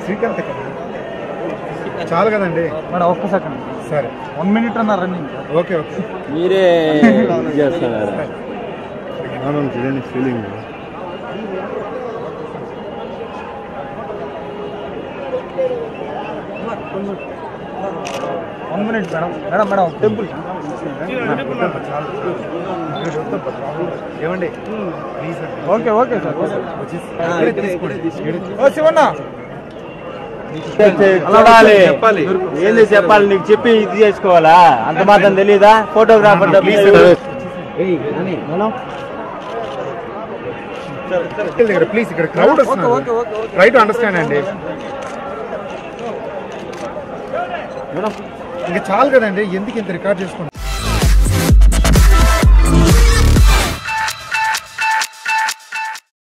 శ్రీకాంత్ చాలు కదండి మేడం ఒక్క సెకండ్ సరే 1 minute అన్న రన్నింగ్ ఓకే ఓకే మీరే చేస్తున్నారు చూడండి ఫీలింగ్ 1 minute మేడం టెంపుల్ ఏమండి ఓకే సార్ ఓ శివన్న చెప్పాలి ఏంది చెప్పాలి నీకు చెప్పి ఇది చేసుకోవాలా అంత మాత్రం తెలీదా ఫోటోగ్రాఫర్ ప్లీజ్ ఇక్కడ క్రౌడ్ ట్రై టు అండర్స్టాండ్ అండి ఇంకా చాలు కదండి ఎందుకు ఇంత రికార్డ్ చేసుకుంటాం